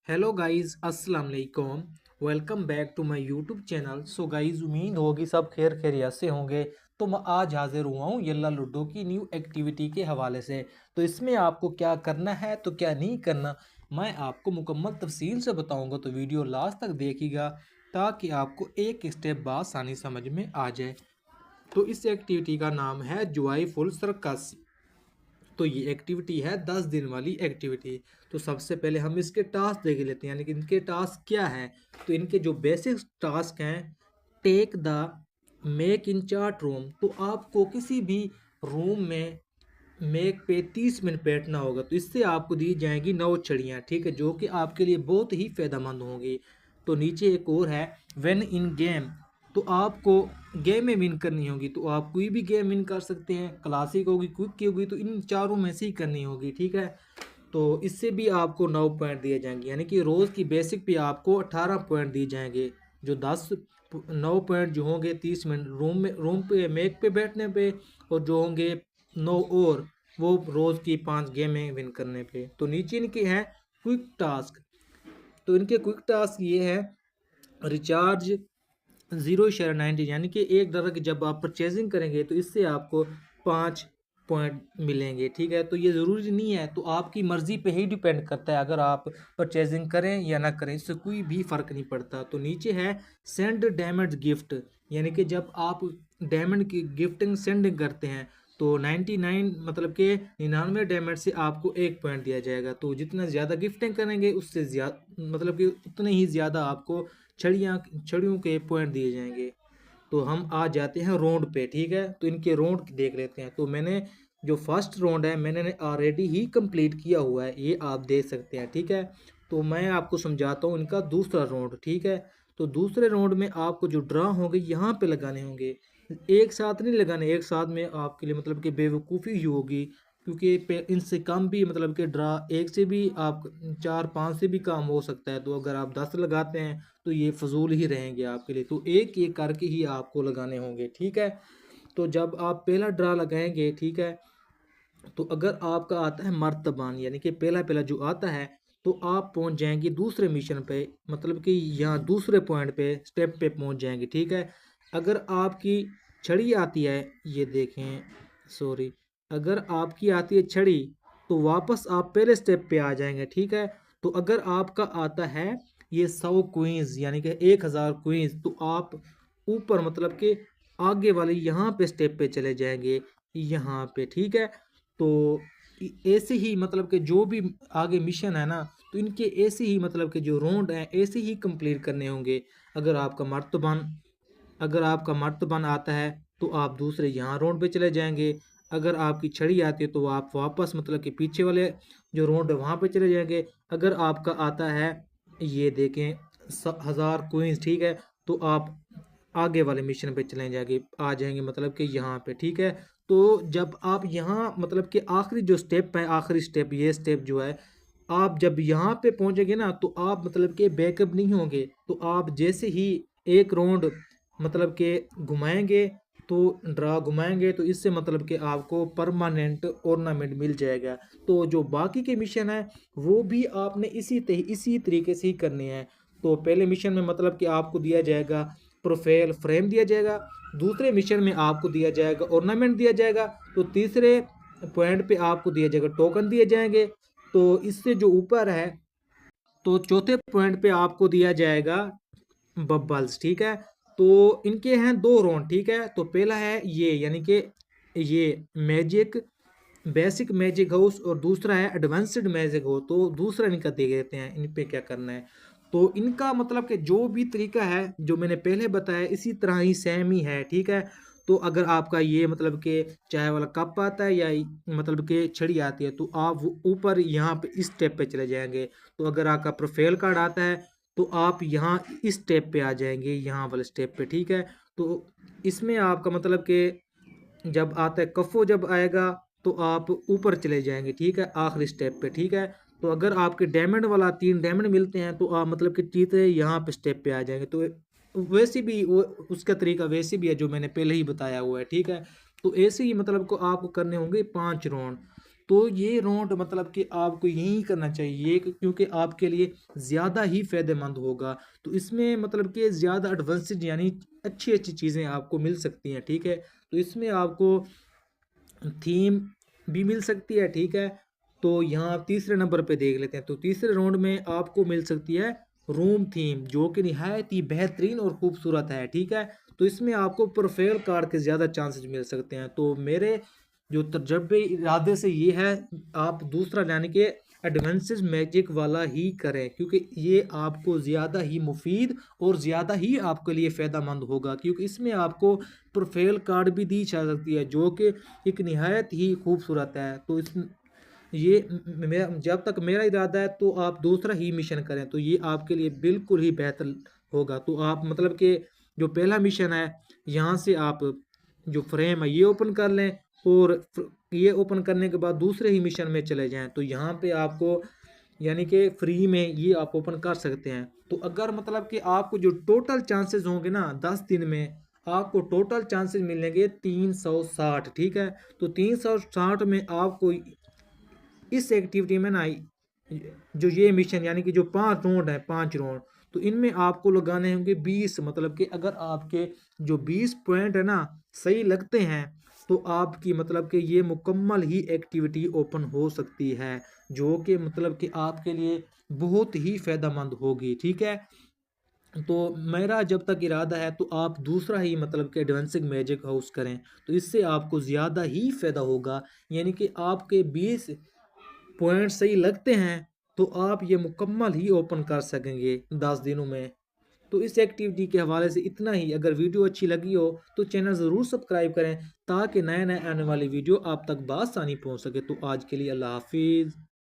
Hello guys, अस्सलाम वालेकुम। Welcome back to my YouTube channel. So guys, उम्मीद होगी सब खैर खैरियत से होंगे। तो मैं आज हाजिर हुआ हूँ यल्ला लूडो की न्यू एक्टिविटी के हवाले से। तो इसमें आपको क्या करना है तो क्या नहीं करना, मैं आपको मुकम्मल तफसील से बताऊंगा। तो वीडियो लास्ट तक देखिएगा ताकि आपको एक स्टेप आसानी समझ में आ जाए। तो इस एक्टिविटी का नाम है जॉयफुल सर्कस। तो ये एक्टिविटी है 10 दिन वाली एक्टिविटी। तो सबसे पहले हम इसके टास्क देख लेते हैं, यानी कि इनके टास्क क्या हैं। तो इनके जो बेसिक टास्क हैं, take the make in chart room. तो आपको किसी भी रूम में मेक पे 30 मिनट बैठना होगा। तो इससे आपको दी जाएंगी 9 छड़ियाँ, ठीक है, जो कि आपके लिए बहुत ही फ़ायदेमंद होंगी। तो नीचे एक और है वेन इन गेम। तो आपको गेम में विन करनी होगी। तो आप कोई भी गेम विन कर सकते हैं, क्लासिक होगी, क्विक की होगी, तो इन चारों में से ही करनी होगी, ठीक है। तो इससे भी आपको 9 पॉइंट दिए जाएंगे, यानी कि रोज़ की बेसिक पे आपको 18 पॉइंट दिए जाएंगे। जो 9 पॉइंट जो होंगे 30 मिनट रूम पे मेक पे बैठने पे, और जो होंगे 9 और वो रोज़ की 5 गेमें विन करने पे। तो नीचे इनके हैं क्विक टास्क। तो इनके क्विक टास्क ये है, रिचार्ज 0.90, यानी कि $1 की जब आप परचेजिंग करेंगे तो इससे आपको 5 पॉइंट मिलेंगे, ठीक है। तो ये ज़रूरी नहीं है, तो आपकी मर्ज़ी पे ही डिपेंड करता है, अगर आप परचेजिंग करें या ना करें इससे कोई भी फ़र्क नहीं पड़ता। तो नीचे है सेंड डैमेज गिफ्ट, यानी कि जब आप डायमंड की गिफ्टिंग सेंडिंग करते हैं तो 99 मतलब कि 99 डैमेज से आपको 1 पॉइंट दिया जाएगा। तो जितना ज़्यादा गिफ्टिंग करेंगे उससे ज़्यादा मतलब कि उतने ही ज़्यादा आपको छड़ियों के पॉइंट दिए जाएंगे। तो हम आ जाते हैं राउंड पे, ठीक है। तो इनके राउंड देख लेते हैं। तो मैंने जो फर्स्ट राउंड है मैंने ऑलरेडी ही कंप्लीट किया हुआ है, ये आप देख सकते हैं, ठीक है। तो मैं आपको समझाता हूँ इनका दूसरा राउंड, ठीक है। तो दूसरे राउंड में आपको जो ड्रा होंगे यहाँ पे लगाने होंगे, एक साथ नहीं लगाने। एक साथ में आपके लिए मतलब कि बेवकूफ़ी ही होगी, क्योंकि इनसे कम भी मतलब कि ड्रा एक से भी आप 4-5 से भी कम हो सकता है। तो अगर आप 10 लगाते हैं तो ये फजूल ही रहेंगे आपके लिए। तो एक एक करके ही आपको लगाने होंगे, ठीक है। तो जब आप पहला ड्रा लगाएंगे, ठीक है, तो अगर आपका आता है मर्तबान, यानी कि पहला पहला जो आता है, तो आप पहुंच जाएंगे दूसरे मिशन पे, मतलब कि यहाँ दूसरे पॉइंट पे स्टेप पे पहुंच जाएंगे, ठीक है। अगर आपकी छड़ी आती है, ये देखें, सॉरी, अगर आपकी आती है छड़ी तो वापस आप पहले स्टेप पे आ जाएंगे, ठीक है। तो अगर आपका आता है ये 100 क्वींस, यानी कि 1000 क्वींस, तो आप ऊपर मतलब कि आगे वाले यहाँ पे स्टेप पे चले जाएंगे, यहाँ पे, ठीक है। तो ऐसे ही मतलब कि जो भी आगे मिशन है ना, तो इनके ऐसे ही मतलब कि जो राउंड है ऐसे ही कंप्लीट करने होंगे। अगर आपका मर्तबान अगर आपका मर्तबान आता है तो आप दूसरे यहाँ राउंड पे चले जाएंगे। अगर आपकी छड़ी आती है तो आप वापस मतलब कि पीछे वाले जो राउंड है वहाँ पे चले जाएंगे। अगर आपका आता है, ये देखें, 1000 क्वींस, ठीक है, तो आप आगे वाले मिशन पे चले जाएंगे, आ जाएंगे मतलब कि यहाँ पे, ठीक है। तो जब आप यहाँ मतलब कि आखिरी जो स्टेप है, आखिरी स्टेप, ये स्टेप जो है, आप जब यहाँ पे पहुँचेंगे ना तो आप मतलब कि बैकअप नहीं होंगे। तो आप जैसे ही एक राउंड मतलब कि घुमाएंगे, तो ड्रा घुमाएंगे, तो इससे मतलब कि आपको परमानेंट ऑर्नामेंट मिल जाएगा। तो जो बाकी के मिशन है वो भी आपने इसी तरीके से ही करने हैं। तो पहले मिशन में मतलब कि आपको दिया जाएगा प्रोफाइल फ्रेम दिया जाएगा, दूसरे मिशन में आपको दिया जाएगा ऑर्नामेंट दिया जाएगा, तो तीसरे पॉइंट पे आपको दिया जाएगा टोकन दिए जाएंगे। तो इससे जो ऊपर है, तो चौथे पॉइंट पे आपको दिया जाएगा बबल्स, ठीक है। तो इनके हैं 2 राउंड, ठीक है। तो पहला है ये, यानी कि ये मैजिक बेसिक मैजिक हाउस, और दूसरा है एडवांस्ड मैजिक हाउस। तो दूसरा इनका देख देते हैं इन पे क्या करना है। तो इनका मतलब कि जो भी तरीका है जो मैंने पहले बताया इसी तरह ही सेम ही है, ठीक है। तो अगर आपका ये मतलब कि चाय वाला कप आता है या मतलब कि छड़ी आती है, तो आप वो ऊपर यहाँ पे इस स्टेप पे चले जाएंगे। तो अगर आपका प्रोफाइल कार्ड आता है तो आप यहाँ इस स्टेप पे आ जाएंगे, यहाँ वाले स्टेप पे, ठीक है। तो इसमें आपका मतलब कि जब आता है कफो जब आएगा तो आप ऊपर चले जाएंगे, ठीक है, आखिरी स्टेप पे, ठीक है। तो अगर आपके डायमंड वाला 3 डायमंड मिलते हैं तो आप मतलब कि चीते यहाँ पे स्टेप पे आ जाएंगे। तो वैसे भी वो उसका तरीका वैसे भी है जो मैंने पहले ही बताया हुआ है, ठीक है। तो ऐसे ही मतलब को आपको करने होंगे 5 राउंड। तो ये राउंड मतलब कि आपको यही करना चाहिए क्योंकि आपके लिए ज़्यादा ही फ़ायदेमंद होगा। तो इसमें मतलब कि ज़्यादा एडवांस्ड यानी अच्छी अच्छी चीज़ें आपको मिल सकती हैं, ठीक है। तो इसमें आपको थीम भी मिल सकती है, ठीक है। तो यहाँ आप तीसरे नंबर पे देख लेते हैं। तो तीसरे राउंड में आपको मिल सकती है रूम थीम, जो कि निहायत ही बेहतरीन और खूबसूरत है, ठीक है। तो इसमें आपको प्रोफाइल कार्ड के ज़्यादा चांसेस मिल सकते हैं। तो मेरे जो तजर्बे इरादे से ये है, आप दूसरा यानी कि एडवांसेस मैजिक वाला ही करें, क्योंकि ये आपको ज़्यादा ही मुफीद और ज़्यादा ही आपके लिए फ़ायदेमंद होगा, क्योंकि इसमें आपको प्रोफाइल कार्ड भी दी जा सकती है, जो कि एक निहायत ही खूबसूरत है। तो इस ये मेरा जब तक मेरा इरादा है तो आप दूसरा ही मिशन करें, तो ये आपके लिए बिल्कुल ही बेहतर होगा। तो आप मतलब कि जो पहला मिशन है, यहाँ से आप जो फ्रेम है ये ओपन कर लें, और ये ओपन करने के बाद दूसरे ही मिशन में चले जाएं। तो यहाँ पे आपको यानी कि फ्री में ये आप ओपन कर सकते हैं। तो अगर मतलब कि आपको जो टोटल चांसेस होंगे ना 10 दिन में, आपको टोटल चांसेस मिलेंगे 360, ठीक है। तो 360 में आपको इस एक्टिविटी में ना जो ये मिशन यानी कि जो 5 राउंड है, 5 राउंड, तो इनमें आपको लगाने होंगे 20। मतलब कि अगर आपके जो 20 पॉइंट है ना सही लगते हैं, तो आपकी मतलब कि ये मुकम्मल ही एक्टिविटी ओपन हो सकती है, जो कि मतलब कि आपके लिए बहुत ही फ़ायदेमंद होगी, ठीक है। तो मेरा जब तक इरादा है तो आप दूसरा ही मतलब कि एडवांसिंग मैजिक हाउस करें, तो इससे आपको ज़्यादा ही फ़ायदा होगा। यानी कि आपके 20 पॉइंट सही लगते हैं, तो आप ये मुकम्मल ही ओपन कर सकेंगे 10 दिनों में। तो इस एक्टिविटी के हवाले से इतना ही। अगर वीडियो अच्छी लगी हो तो चैनल ज़रूर सब्सक्राइब करें, ताकि नए नए आने वाली वीडियो आप तक बआसानी पहुंच सके। तो आज के लिए अल्लाह हाफिज़।